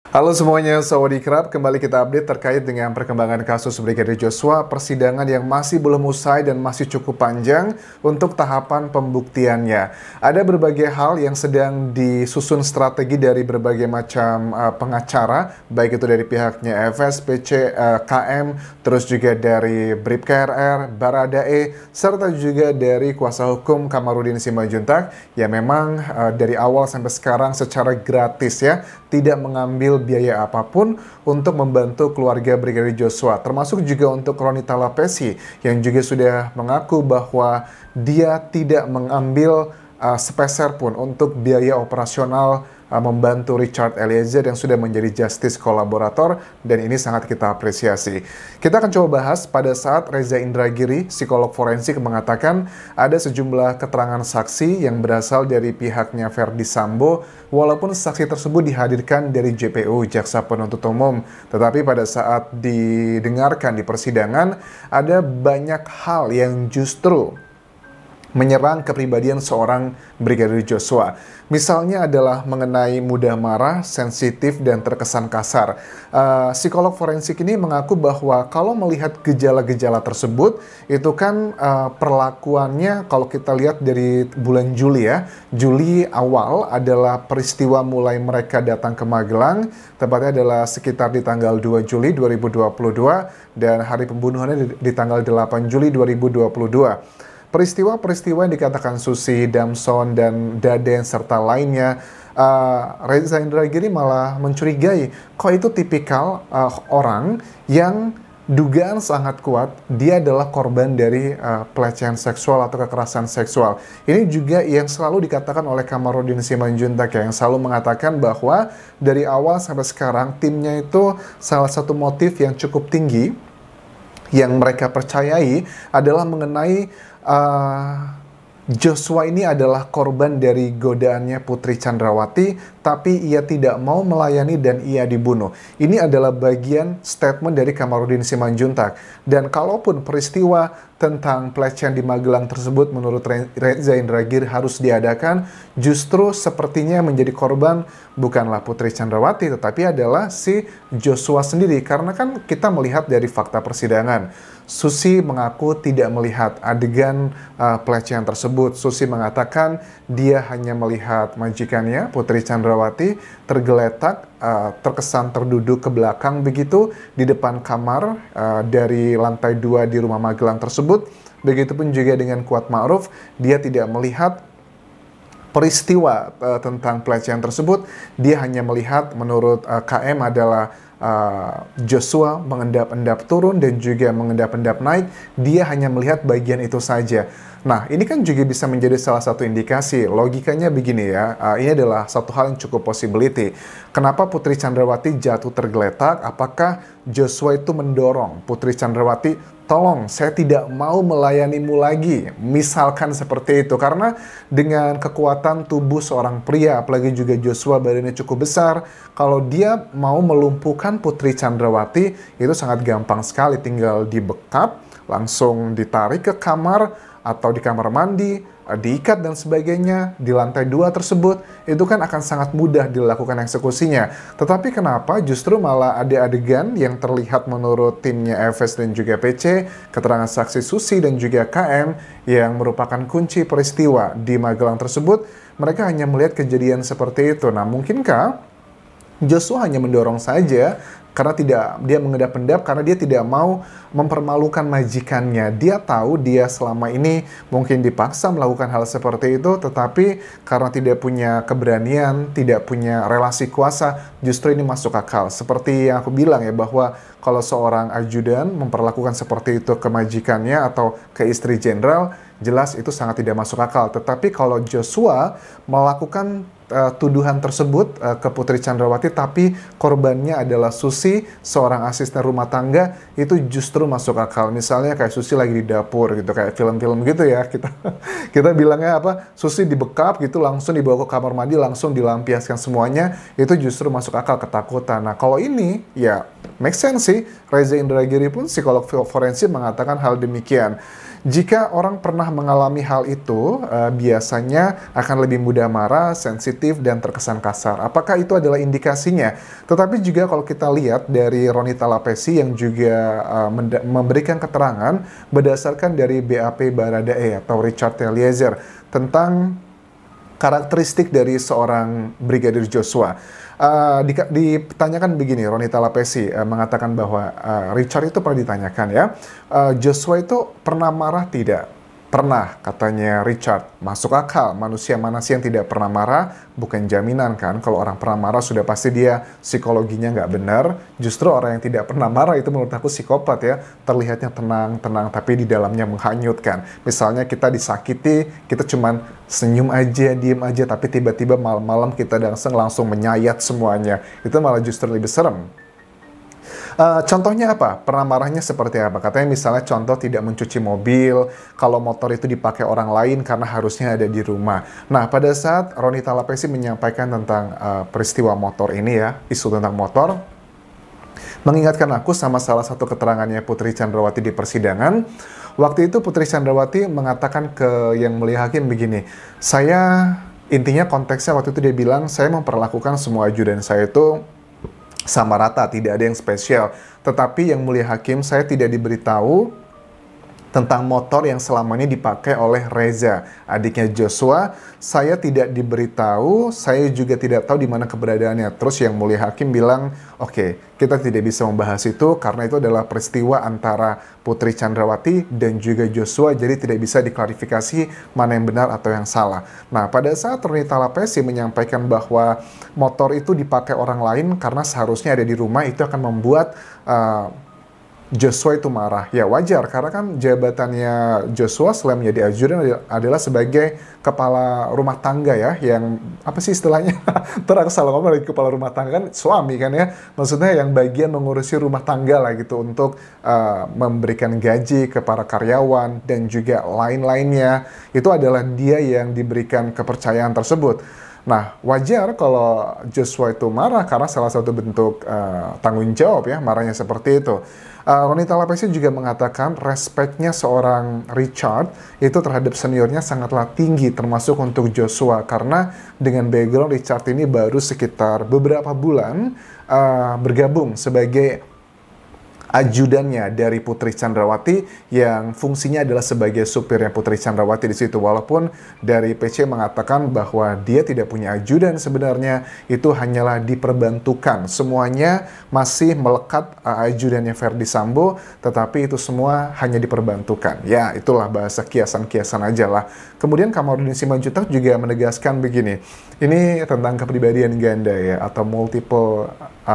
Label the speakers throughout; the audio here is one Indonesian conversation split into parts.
Speaker 1: Halo semuanya, Sawadee-krap. Kembali kita update terkait dengan perkembangan kasus Brigadir Joshua, persidangan yang masih belum usai dan masih cukup panjang untuk tahapan pembuktiannya. Ada berbagai hal yang sedang disusun strategi dari berbagai macam pengacara, baik itu dari pihaknya FS, PC, KM, terus juga dari Bribka RR, Baradae, serta juga dari kuasa hukum Kamarudin Simanjuntak, yang memang dari awal sampai sekarang secara gratis ya, tidak mengambil biaya apapun untuk membantu keluarga Brigadir Joshua, termasuk juga untuk Ronita Lapesi yang juga sudah mengaku bahwa dia tidak mengambil sepeser pun untuk biaya operasional membantu Richard Eliezer yang sudah menjadi justice kolaborator, dan ini sangat kita apresiasi. Kita akan coba bahas pada saat Reza Indragiri, psikolog forensik, mengatakan ada sejumlah keterangan saksi yang berasal dari pihaknya Verdi Sambo, walaupun saksi tersebut dihadirkan dari JPU, Jaksa Penuntut Umum, tetapi pada saat didengarkan di persidangan, ada banyak hal yang justru menyerang kepribadian seorang Brigadir Joshua. Misalnya adalah mengenai mudah marah, sensitif, dan terkesan kasar. Psikolog forensik ini mengaku bahwa kalau melihat gejala-gejala tersebut, itu kan perlakuannya kalau kita lihat dari bulan Juli ya. Juli awal adalah peristiwa mulai mereka datang ke Magelang, tepatnya adalah sekitar di tanggal 2 Juli 2022, dan hari pembunuhannya di tanggal 8 Juli 2022. Peristiwa-peristiwa yang dikatakan Susi, Damson, dan Daden, serta lainnya, Reza Indragiri malah mencurigai, kok itu tipikal orang yang dugaan sangat kuat, dia adalah korban dari pelecehan seksual atau kekerasan seksual. Ini juga yang selalu dikatakan oleh Kamarudin Simanjuntak, yang selalu mengatakan bahwa dari awal sampai sekarang, timnya itu salah satu motif yang cukup tinggi, yang mereka percayai adalah mengenai Joshua ini adalah korban dari godaannya Putri Chandrawati, tapi ia tidak mau melayani dan ia dibunuh. Ini adalah bagian statement dari Kamarudin Simanjuntak. Dan kalaupun peristiwa tentang pelecehan di Magelang tersebut menurut Reza Indragiri harus diadakan, justru sepertinya menjadi korban bukanlah Putri Chandrawati, tetapi adalah si Joshua sendiri. Karena kan kita melihat dari fakta persidangan, Susi mengaku tidak melihat adegan pelecehan tersebut. Susi mengatakan dia hanya melihat majikannya, Putri Chandrawati, tergeletak, terkesan terduduk ke belakang begitu di depan kamar dari lantai 2 di rumah Magelang tersebut. Begitupun juga dengan Kuat Ma'ruf, dia tidak melihat peristiwa tentang pelecehan tersebut. Dia hanya melihat, menurut KM, adalah Joshua mengendap-endap turun dan juga mengendap-endap naik. Dia hanya melihat bagian itu saja. Nah, ini kan juga bisa menjadi salah satu indikasi. Logikanya begini ya, ini adalah satu hal yang cukup possibility. Kenapa Putri Chandrawati jatuh tergeletak? Apakah Joshua itu mendorong Putri Chandrawati, tolong saya tidak mau melayanimu lagi, misalkan seperti itu. Karena dengan kekuatan tubuh seorang pria, apalagi juga Joshua badannya cukup besar, kalau dia mau melumpuhkan Putri Chandrawati, itu sangat gampang sekali, tinggal dibekap, langsung ditarik ke kamar, atau di kamar mandi, diikat dan sebagainya, di lantai 2 tersebut, itu kan akan sangat mudah dilakukan eksekusinya. Tetapi kenapa justru malah ada adegan yang terlihat menurut timnya FS dan juga PC, keterangan saksi Susi dan juga KM, yang merupakan kunci peristiwa di Magelang tersebut, mereka hanya melihat kejadian seperti itu. Nah, mungkinkah Joshua hanya mendorong saja karena dia mengendap-endap, karena dia tidak mau mempermalukan majikannya. Dia tahu dia selama ini mungkin dipaksa melakukan hal seperti itu, tetapi karena tidak punya keberanian, tidak punya relasi kuasa, justru ini masuk akal. Seperti yang aku bilang ya, bahwa kalau seorang ajudan memperlakukan seperti itu ke majikannya atau ke istri jenderal, jelas itu sangat tidak masuk akal. Tetapi kalau Joshua melakukan tuduhan tersebut ke Putri Chandrawati, tapi korbannya adalah Susi, seorang asisten rumah tangga, itu justru masuk akal. Misalnya kayak Susi lagi di dapur gitu, kayak film-film gitu ya, kita bilangnya apa, Susi dibekap gitu, langsung dibawa ke kamar mandi, langsung dilampiaskan semuanya, itu justru masuk akal, ketakutan. Nah, kalau ini ya make sense sih. Reza Indragiri pun, psikolog forensik, mengatakan hal demikian. Jika orang pernah mengalami hal itu, biasanya akan lebih mudah marah, sensitif, dan terkesan kasar. Apakah itu adalah indikasinya? Tetapi juga kalau kita lihat dari Ronita Lapesi yang juga memberikan keterangan berdasarkan dari BAP Baradae atau Richard Eliezer tentang karakteristik dari seorang Brigadir Joshua. Ditanyakan begini, Ronita Lapesi mengatakan bahwa Richard itu pernah ditanyakan ya, Joshua itu pernah marah tidak? Pernah, katanya Richard. Masuk akal, manusia mana sih yang tidak pernah marah? Bukan jaminan kan, kalau orang pernah marah sudah pasti dia psikologinya nggak benar. Justru orang yang tidak pernah marah itu menurut aku psikopat ya. Terlihatnya tenang, tapi di dalamnya menghanyutkan. Misalnya kita disakiti, kita cuman senyum aja, diem aja, tapi tiba-tiba malam-malam kita langsung menyayat semuanya. Itu malah justru lebih serem. Contohnya apa? Pernah marahnya seperti apa? Katanya misalnya contoh tidak mencuci mobil, kalau motor itu dipakai orang lain karena harusnya ada di rumah. Nah, pada saat Ronita Lapesi menyampaikan tentang peristiwa motor ini ya, isu tentang motor, mengingatkan aku sama salah satu keterangannya Putri Chandrawati di persidangan. Waktu itu Putri Chandrawati mengatakan ke Yang Mulia Hakim begini, intinya konteksnya waktu itu dia bilang, saya memperlakukan semua ajudan saya itu sama rata, tidak ada yang spesial. Tetapi Yang Mulia Hakim, saya tidak diberitahu tentang motor yang selama ini dipakai oleh Reza, adiknya Joshua. Saya tidak diberitahu, saya juga tidak tahu di mana keberadaannya. Terus Yang Mulia Hakim bilang, oke, kita tidak bisa membahas itu karena itu adalah peristiwa antara Putri Chandrawati dan juga Joshua, jadi tidak bisa diklarifikasi mana yang benar atau yang salah. Nah, pada saat Ronita Lapesi menyampaikan bahwa motor itu dipakai orang lain karena seharusnya ada di rumah, itu akan membuat Joshua itu marah. Ya wajar, karena kan jabatannya Joshua selain menjadi ajudan adalah sebagai kepala rumah tangga ya, yang apa sih istilahnya? Terus salah ngomong lagi, kepala rumah tangga kan suami kan ya, maksudnya yang bagian mengurusi rumah tangga lah gitu, untuk memberikan gaji ke para karyawan dan juga lain-lainnya. Itu adalah dia yang diberikan kepercayaan tersebut. Nah, wajar kalau Joshua itu marah karena salah satu bentuk tanggung jawab ya, marahnya seperti itu. Ronita Lapesi juga mengatakan respeknya seorang Richard itu terhadap seniornya sangatlah tinggi, termasuk untuk Joshua, karena dengan background Richard ini baru sekitar beberapa bulan bergabung sebagai ajudannya dari Putri Chandrawati yang fungsinya adalah sebagai supirnya Putri Chandrawati di situ. Walaupun dari PC mengatakan bahwa dia tidak punya ajudan, sebenarnya itu hanyalah diperbantukan. Semuanya masih melekat ajudannya Verdi Sambo, tetapi itu semua hanya diperbantukan. Ya, itulah bahasa kiasan-kiasan aja lah. Kemudian Kamarudin Simanjuntak juga menegaskan begini, ini tentang kepribadian ganda ya, atau multiple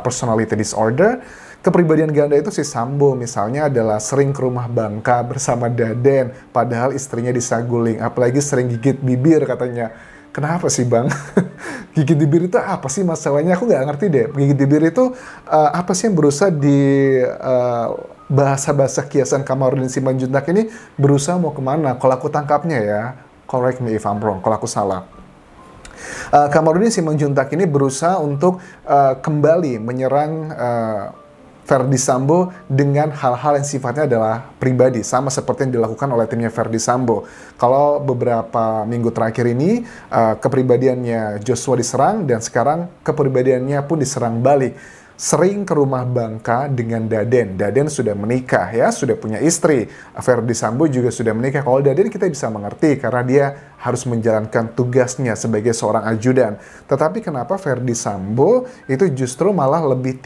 Speaker 1: personality disorder. Kepribadian ganda itu si Sambo misalnya adalah sering ke rumah Bangka bersama Daden, padahal istrinya di Saguling, apalagi sering gigit bibir katanya. Kenapa sih Bang? Gigit bibir itu apa sih masalahnya? Aku nggak ngerti deh. Gigit bibir itu apa sih yang berusaha di bahasa-bahasa kiasan Kamarudin Simanjuntak ini berusaha mau kemana? Kalau aku tangkapnya ya, correct me if I'm wrong, kalau aku salah. Kamarudin Simanjuntak ini berusaha untuk kembali menyerang Verdi Sambo dengan hal-hal yang sifatnya adalah pribadi, sama seperti yang dilakukan oleh timnya Verdi Sambo. Kalau beberapa minggu terakhir ini kepribadiannya Joshua diserang, dan sekarang kepribadiannya pun diserang balik. Sering ke rumah Bangka dengan Daden. Daden sudah menikah ya, sudah punya istri. Verdi Sambo juga sudah menikah. Kalau Daden kita bisa mengerti karena dia harus menjalankan tugasnya sebagai seorang ajudan. Tetapi kenapa Verdi Sambo itu justru malah lebih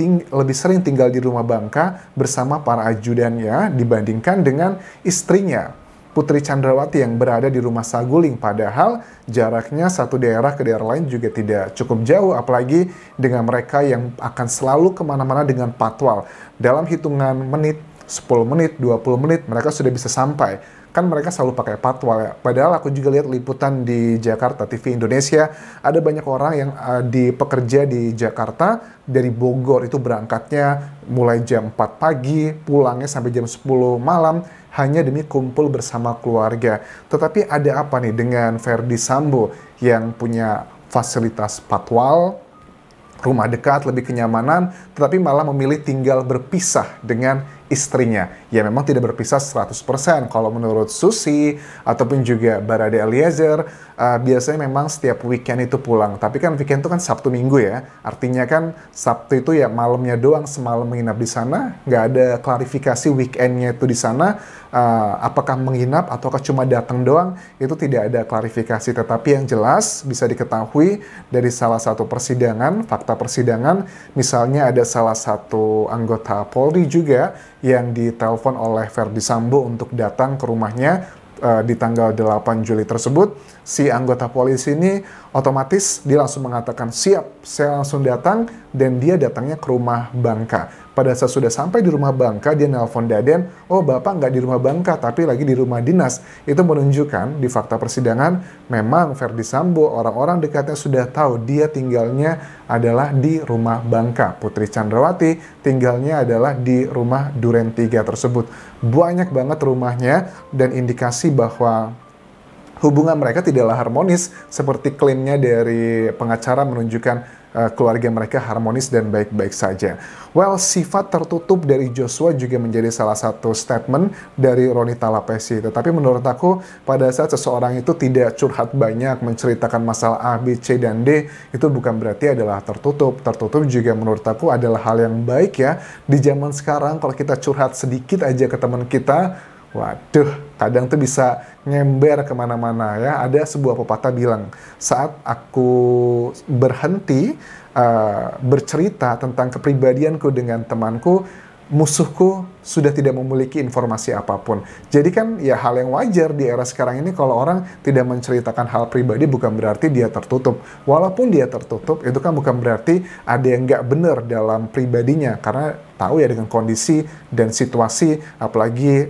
Speaker 1: sering tinggal di rumah Bangka bersama para ajudannya dibandingkan dengan istrinya Putri Chandrawati yang berada di rumah Saguling, padahal jaraknya satu daerah ke daerah lain juga tidak cukup jauh, apalagi dengan mereka yang akan selalu kemana-mana dengan patwal. Dalam hitungan menit, 10 menit, 20 menit, mereka sudah bisa sampai. Kan mereka selalu pakai patwal ya. Padahal aku juga lihat liputan di Jakarta, TV Indonesia, ada banyak orang yang pekerja di Jakarta, dari Bogor itu berangkatnya mulai jam 4 pagi, pulangnya sampai jam 10 malam, hanya demi kumpul bersama keluarga. Tetapi ada apa nih dengan Verdi Sambo yang punya fasilitas patwal, rumah dekat, lebih kenyamanan, tetapi malah memilih tinggal berpisah dengan istrinya. Ya memang tidak berpisah 100%. Kalau menurut Susi ataupun juga Barade Eliezer, biasanya memang setiap weekend itu pulang. Tapi kan weekend itu kan Sabtu Minggu ya. Artinya kan Sabtu itu ya malamnya doang, semalam menginap di sana. Nggak ada klarifikasi weekendnya itu di sana. Apakah menginap ataukah cuma datang doang, itu tidak ada klarifikasi. Tetapi yang jelas bisa diketahui dari salah satu persidangan, fakta persidangan, misalnya ada salah satu anggota Polri juga yang ditelepon oleh Verdi Sambo untuk datang ke rumahnya di tanggal 8 Juli tersebut. Si anggota polisi ini otomatis dia langsung mengatakan, siap, saya langsung datang, dan dia datangnya ke rumah Bangka. Pada saat sudah sampai di rumah Bangka, dia nelpon Daden, oh bapak nggak di rumah Bangka, tapi lagi di rumah dinas. Itu menunjukkan di fakta persidangan, memang Verdi Sambo, orang-orang dekatnya sudah tahu dia tinggalnya adalah di rumah Bangka. Putri Chandrawati tinggalnya adalah di rumah Duren 3 tersebut. Banyak banget rumahnya, dan indikasi bahwa hubungan mereka tidaklah harmonis seperti klaimnya dari pengacara menunjukkan keluarga mereka harmonis dan baik-baik saja. Well, sifat tertutup dari Joshua juga menjadi salah satu statement dari Roni Talapesi. Tetapi menurut aku, pada saat seseorang itu tidak curhat banyak, menceritakan masalah A, B, C, dan D, itu bukan berarti adalah tertutup. Tertutup juga menurut aku adalah hal yang baik ya. Di zaman sekarang, kalau kita curhat sedikit aja ke teman kita, waduh, kadang tuh bisa ngember kemana-mana ya. Ada sebuah pepatah bilang, saat aku berhenti bercerita tentang kepribadianku dengan temanku, musuhku sudah tidak memiliki informasi apapun. Jadi kan ya hal yang wajar di era sekarang ini kalau orang tidak menceritakan hal pribadi bukan berarti dia tertutup. Walaupun dia tertutup, itu kan bukan berarti ada yang nggak benar dalam pribadinya. Karena tahu ya dengan kondisi dan situasi, apalagi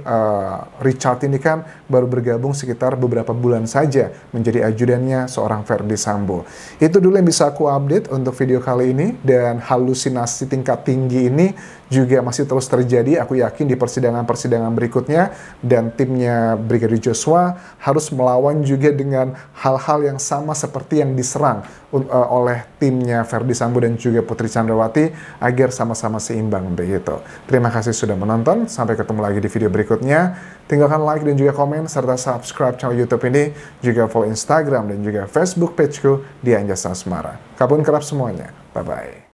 Speaker 1: Richard ini kan baru bergabung sekitar beberapa bulan saja menjadi ajudannya seorang Verdi Sambo. Itu dulu yang bisa aku update untuk video kali ini, dan halusinasi tingkat tinggi ini juga masih terus terjadi. Aku yakin di persidangan-persidangan berikutnya, dan timnya Brigadir Joshua harus melawan juga dengan hal-hal yang sama seperti yang diserang oleh timnya Verdi Sambo dan juga Putri Chandrawati agar sama-sama seimbang begitu. Terima kasih sudah menonton, sampai ketemu lagi di video berikutnya. Tinggalkan like dan juga komen serta subscribe channel YouTube ini, juga follow Instagram dan juga Facebook pageku di Anjasa Asmara. Kabun kerap semuanya. Bye bye.